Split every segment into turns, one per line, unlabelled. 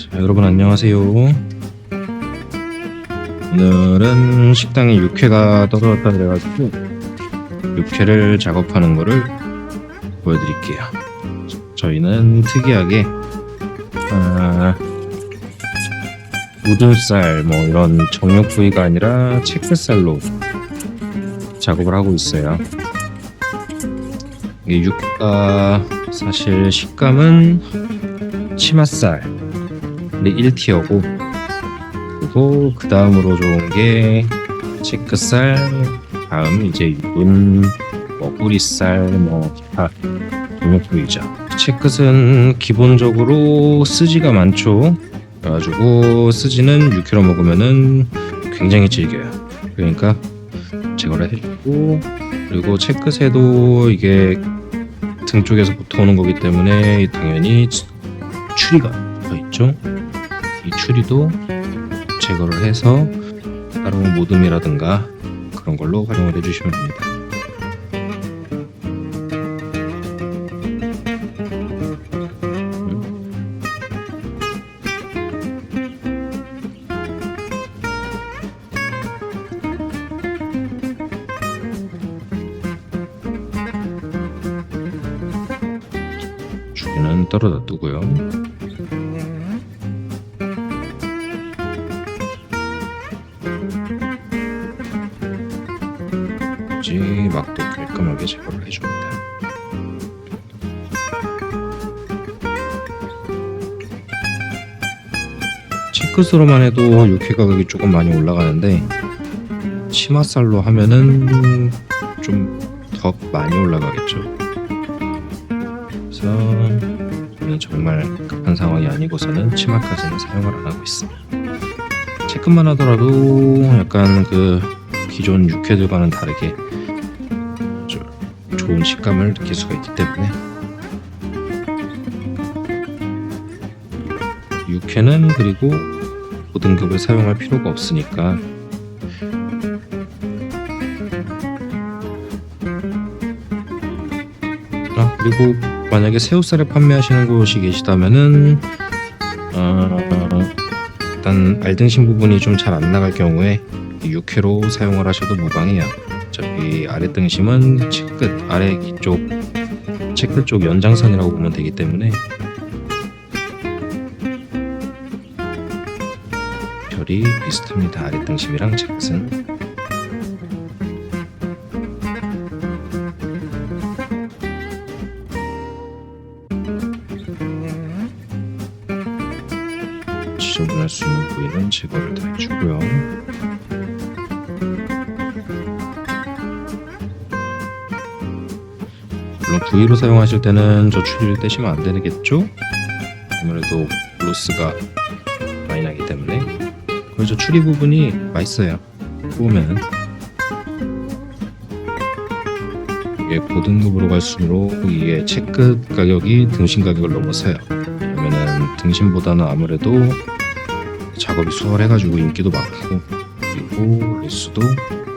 자, 여러분 안녕하세요. 오늘은 식당에 육회가 떨어졌다 그래가지고 육회를 작업하는 거를 보여드릴게요. 저희는 특이하게 우둔살 뭐 이런 정육 부위가 아니라 체크살로 작업을 하고 있어요. 이게 육회가 사실 식감은 치맛살이 1티어고, 그리고 그 다음으로 좋은 게 체크살, 다음 이제 육은 뭐 뿌리살, 뭐 기타 정육 부위죠. 체크는 기본적으로 스지가 많죠. 그래가지고 스지는 육회로 먹으면은 굉장히 질겨요. 그러니까 제거를 해주고, 그리고 체크새도 이게 등 쪽에서 붙어오는 거기 때문에 당연히 추리가 붙어있죠. 이 추리도 제거를 해서 따로 모듬이라든가 그런 걸로 활용을 해주시면 됩니다. 주기는 떨어다 두고요. 막도 깔끔하게 제거를 해줍니다. 체크스로만 해도 육회 가격이 조금 많이 올라가는데 치맛살로 하면은 좀 더 많이 올라가겠죠. 그래서 저는 정말 급한 상황이 아니고서는 치맛까지는 사용을 안 하고 있습니다. 체크만 하더라도 약간 그 기존 육회들과는 다르게 좋은 식감을 느낄 수가 있기 때문에, 육회는 그리고 고등급을 사용할 필요가 없으니까 그리고 만약에 새우살을 판매하시는 곳이 계시다면은 일단 알등심 부분이 좀 잘 안 나갈 경우에 육회로 사용을 하셔도 무방해요. 어차피 아래 등심은 채끝 아래 쪽 채끝 쪽 연장선이라고 보면 되기 때문에 결이 비슷합니다. 아래 등심이랑 채끝은. 지저분할 수 있는 부위는 제거를 다 해주고요. 물론 부위로 사용하실 때는 저 추리를 떼시면 안 되겠죠? 아무래도 로스가 많이 나기 때문에. 그리고 저 추리 부분이 맛있어요. 구우면 이게 고등급으로 갈수록 이게 채끝 가격이 등심 가격을 넘어서요. 왜냐면은 등심보다는 아무래도 작업이 수월해가지고 인기도 많고, 그리고 리수도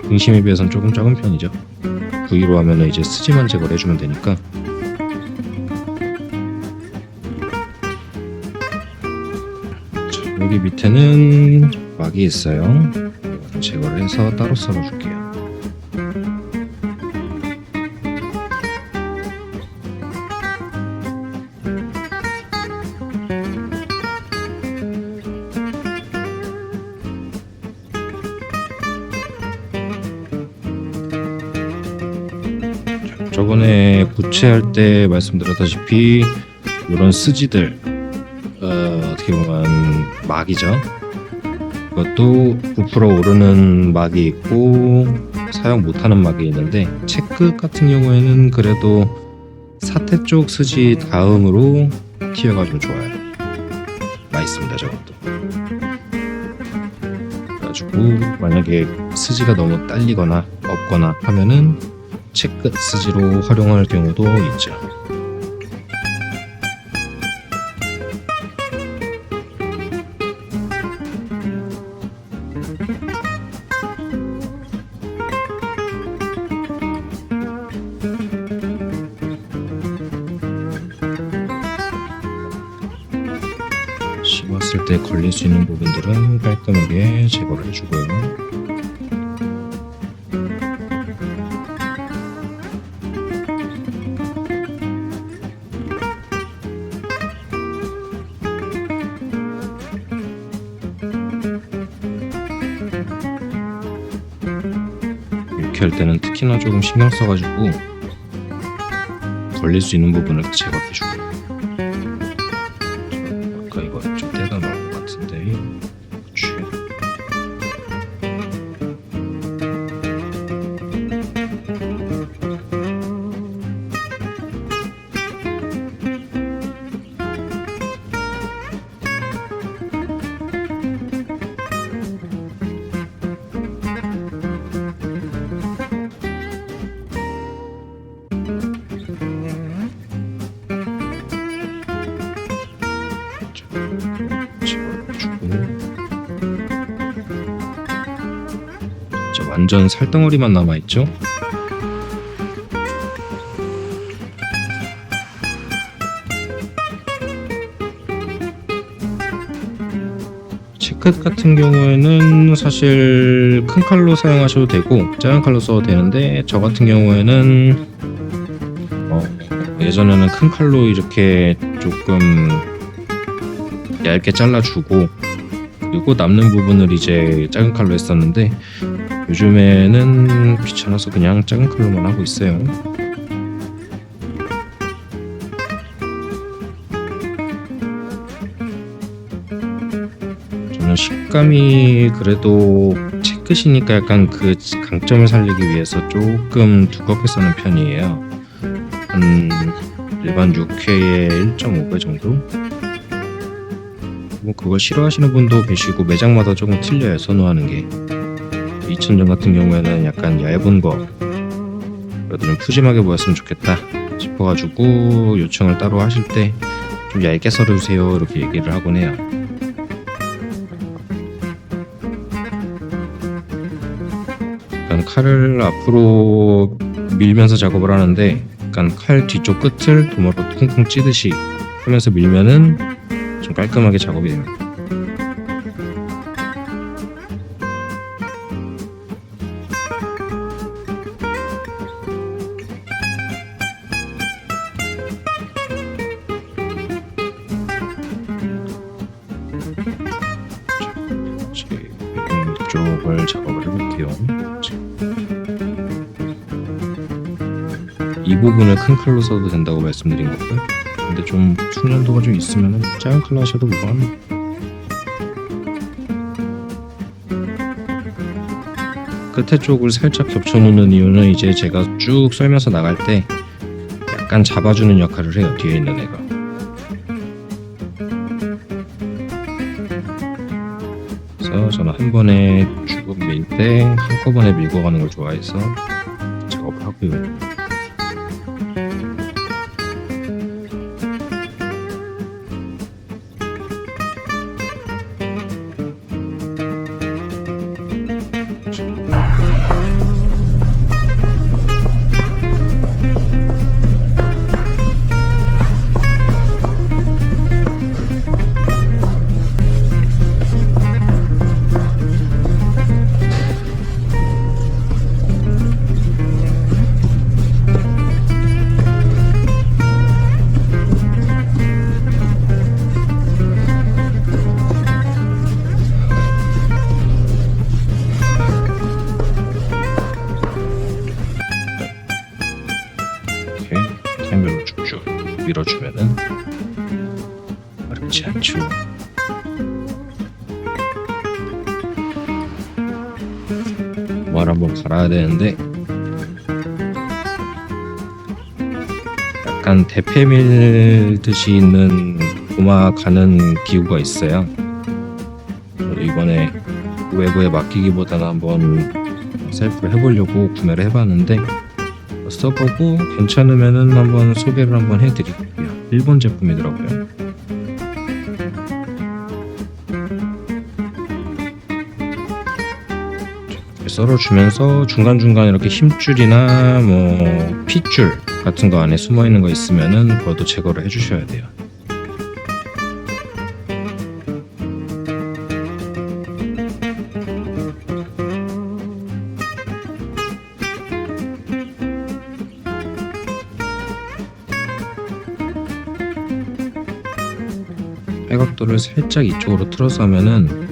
등심에 비해서는 조금 적은 편이죠. 부위로 하면은 이제 스지만 제거를 해주면 되니까. 자, 여기 밑에는 막이 있어요. 이거를 제거를 해서 따로 썰어줄게요. 저번에 부채할 때 말씀드렸다시피 이런 스지들 어떻게 보면 막이죠. 그것도 부풀어 오르는 막이 있고 사용 못하는 막이 있는데, 채끝 같은 경우에는 그래도 사태 쪽 스지 다음으로 티어가 좀 좋아요. 맛있습니다 저것도. 그래가지고 만약에 스지가 너무 딸리거나 없거나 하면은 채끝 스지로 활용할 경우도 있죠. 씹었을 때 걸릴 수 있는 부분들은 깔끔하게 제거를 해주고요. 이렇게 할 때는 특히나 조금 신경 써가지고 걸릴 수 있는 부분을 제거해주고. 아까 이거 좀 떼다 놓은 것 같은데. 그치. 집어주고. 완전 살덩어리만 남아있죠? 체끝 같은 경우에는 사실 큰 칼로 사용하셔도 되고 작은 칼로 써도 되는데, 저 같은 경우에는 예전에는 큰 칼로 이렇게 조금 얇게 잘라주고 그리고 남는 부분을 이제 작은 칼로 했었는데, 요즘에는 귀찮아서 그냥 작은 칼로만 하고 있어요. 저는 식감이 그래도 채끝이니까 약간 그 강점을 살리기 위해서 조금 두껍게 써는 편이에요. 한 일반 육회의 1.5배 정도? 뭐 그걸 싫어하시는 분도 계시고 매장마다 조금 틀려요, 선호하는 게. 이천전 같은 경우에는 약간 얇은 거, 그래도 좀 푸짐하게 보였으면 좋겠다 싶어가지고 요청을 따로 하실 때 좀 얇게 썰어주세요 이렇게 얘기를 하곤 해요. 약간 칼을 앞으로 밀면서 작업을 하는데, 약간 칼 뒤쪽 끝을 도마로 쿵쿵 찌듯이 하면서 밀면은 좀 깔끔하게 작업이 됩니다. 이쪽을 작업을 해볼게요. 이 부분을 큰 칼로 써도 된다고 말씀드린 거고요. 근데 좀 숙련도가 좀 있으면 작은 칼로 하셔도 무방합니다. 끝에 쪽을 살짝 겹쳐놓는 이유는 이제 제가 쭉 썰면서 나갈 때 약간 잡아주는 역할을 해요, 뒤에 있는 애가. 그래서 저는 한 번에 쭉 밀 때 한꺼번에 밀고 가는 걸 좋아해서 작업을 하고요. 타임별로 쭉쭉 밀어주면은 어렵지 않죠. 말 한번 갈아야 되는데 약간 대패 밀듯이 있는 도마 가는 기구가 있어요. 이번에 외부에 맡기기보다는 한번 셀프로 해보려고 구매를 해봤는데, 써보고 괜찮으면은 한번 소개를 한번 해드릴게요. 일본 제품이더라고요. 썰어주면서 중간중간 이렇게 힘줄이나 뭐 핏줄 같은 거 안에 숨어있는 거 있으면은 그것도 제거를 해주셔야 돼요. 칼각도를 살짝 이쪽으로 틀어서 하면은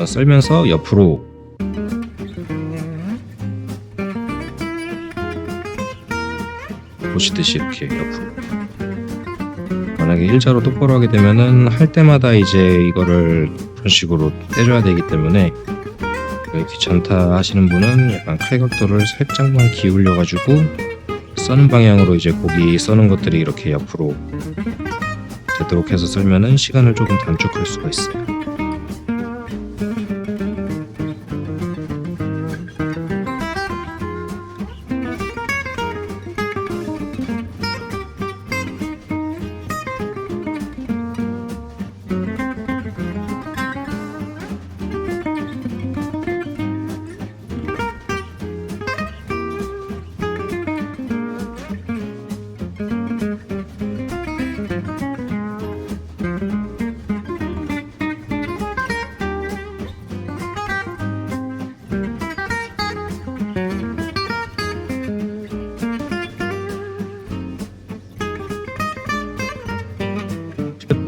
썰면서 옆으로 보시듯이 이렇게 옆으로, 만약에 일자로 똑바로 하게 되면은 할 때마다 이제 이거를 그런 식으로 떼줘야 되기 때문에 귀찮다 하시는 분은 약간 칼각도를 살짝만 기울여 가지고 써는 방향으로 이제 고기 써는 것들이 이렇게 옆으로 되도록 해서 썰면은 시간을 조금 단축할 수가 있어요.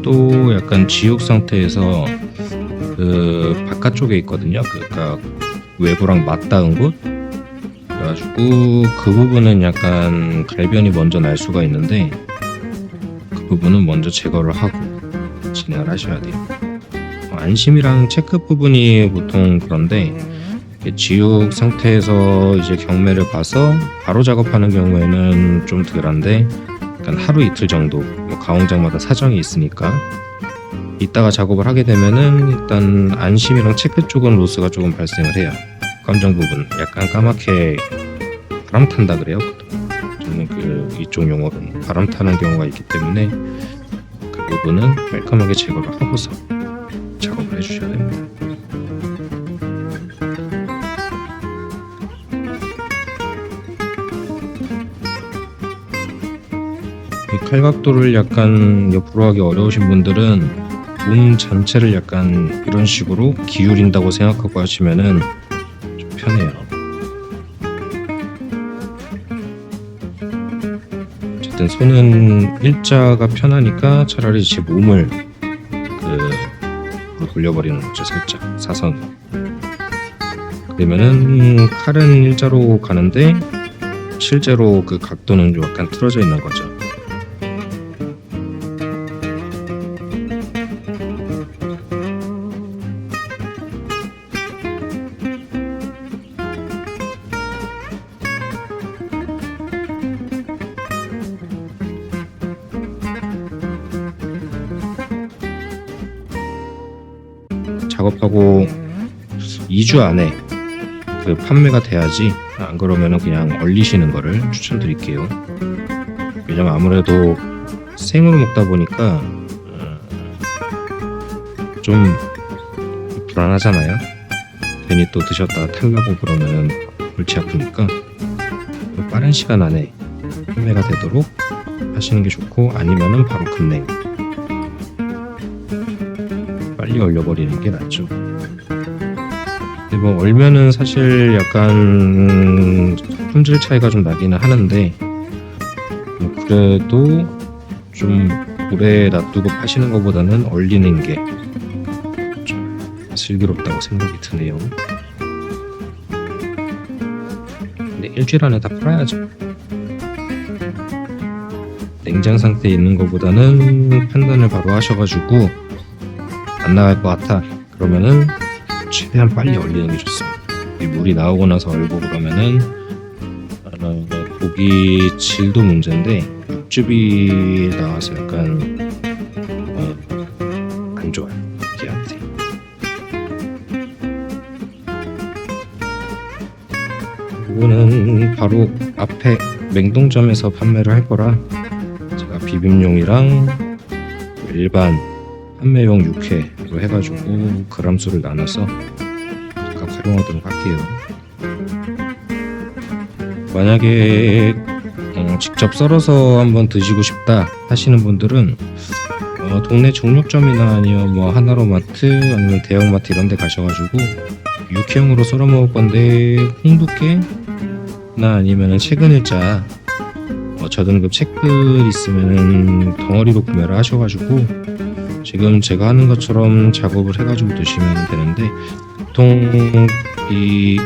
또 약간 지옥 상태에서 그 바깥쪽에 있거든요. 그러니까 외부랑 맞닿은 곳. 그래가지고 그 부분은 약간 갈변이 먼저 날 수가 있는데 그 부분은 먼저 제거를 하고 진행을 하셔야 돼요. 안심이랑 체크 부분이 보통 그런데 지옥 상태에서 이제 경매를 봐서 바로 작업하는 경우에는 좀 덜한데 약간 하루 이틀 정도 가공장마다 사정이 있으니까 이따가 작업을 하게 되면은 일단 안심이랑 체크 쪽은 로스가 조금 발생을 해요. 감정 부분 약간 까맣게 바람 탄다 그래요. 저는 그 이쪽 용어로는 바람 타는 경우가 있기 때문에 그 부분은 깔끔하게 제거를 하고서 작업을 해주셔야 됩니다. 이 칼각도를 약간 옆으로 하기 어려우신 분들은 몸 전체를 약간 이런 식으로 기울인다고 생각하고 하시면은 좀 편해요. 어쨌든 손은 일자가 편하니까 차라리 제 몸을 돌려버리는 거죠. 살짝 사선. 그러면은 칼은 일자로 가는데 실제로 그 각도는 좀 약간 틀어져 있는 거죠. 작업하고 2주 안에 그 판매가 돼야지, 안 그러면은 그냥 얼리시는 거를 추천드릴게요. 왜냐면 아무래도 생으로 먹다 보니까 좀 불안하잖아요. 괜히 또 드셨다가 탈라고 그러면 골치 아프니까 빠른 시간 안에 판매가 되도록 하시는 게 좋고, 아니면은 바로 급냉 빨리 얼려버리는 게 낫죠. 근데 뭐 얼면은 사실 약간 품질 차이가 좀 나기는 하는데 뭐 그래도 좀 오래 놔두고 파시는 것보다는 얼리는 게 좀 슬기롭다고 생각이 드네요. 근데 일주일 안에 다 팔아야죠. 냉장 상태에 있는 것보다는 판단을 바로 하셔가지고 안 나갈 것 같아 그러면은 최대한 빨리 얼리는 게 좋습니다. 물이 나오고 나서 얼고 그러면은 고기 질도 문제인데 육즙이 나와서 약간 안 좋아요. 고기한테. 이거는 바로 앞에 냉동점에서 판매를 할 거라 제가 비빔용이랑 일반 판매용 육회로 해가지고 그람수를 나눠서 각각 활용하도록 할게요. 만약에 직접 썰어서 한번 드시고 싶다 하시는 분들은 동네 정육점이나 아니면 뭐 하나로마트 아니면 대형마트 이런 데 가셔가지고 육회용으로 썰어 먹을 건데 홍두깨나 아니면 최근일자 저등급 채끝 있으면 덩어리로 구매를 하셔가지고 지금 제가 하는 것처럼 작업을 해가지고 드시면 되는데, 보통 이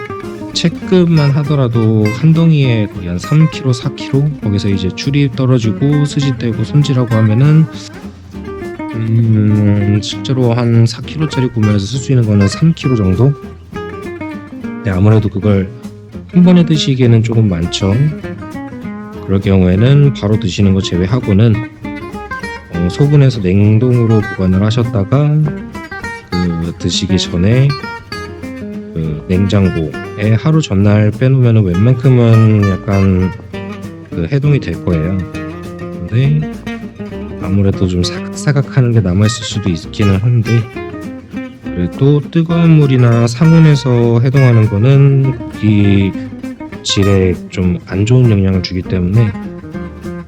채급만 하더라도 한 덩이에 거의 한 3kg, 4kg, 거기서 이제 줄이 떨어지고 스지 떼고 손질하고 하면은 실제로 한 4kg짜리 구매해서 쓸 수 있는 거는 3kg 정도? 네, 아무래도 그걸 한 번에 드시기에는 조금 많죠. 그럴 경우에는 바로 드시는 거 제외하고는 소분해서 냉동으로 보관을 하셨다가 그 드시기 전에 그 냉장고에 하루 전날 빼놓으면 웬만큼은 약간 그 해동이 될 거예요. 근데 아무래도 좀 사각사각하는 게 남아있을 수도 있기는 한데, 그래도 뜨거운 물이나 상온에서 해동하는 거는 고기 질에 좀 안 좋은 영향을 주기 때문에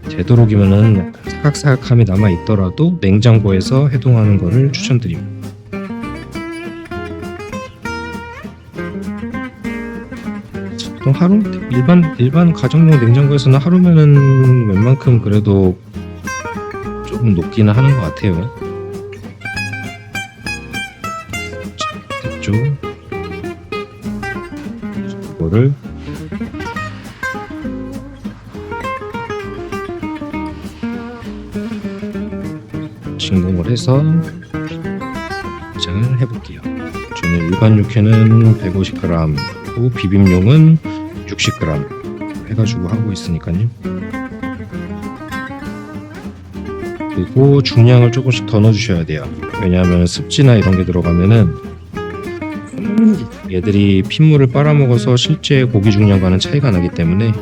되도록이면은 사각사각함이 남아 있더라도 냉장고에서 해동하는 거를 추천드립니다. 보통 하루 일반 가정용 냉장고에서는 하루면은 웬만큼 그래도 조금 녹기는 하는 것 같아요. 자, 됐죠? 이거를 진공을 해서 포장을 해볼게요. 저는 일반 육회는 150g, 그리고 비빔용은 60g 해가지고 하고 있으니까요. 그리고 중량을 조금씩 더 넣어주셔야 돼요. 왜냐하면 습지나 이런 게 들어가면은 얘들이 핏물을 빨아먹어서 실제 고기 중량과는 차이가 나기 때문에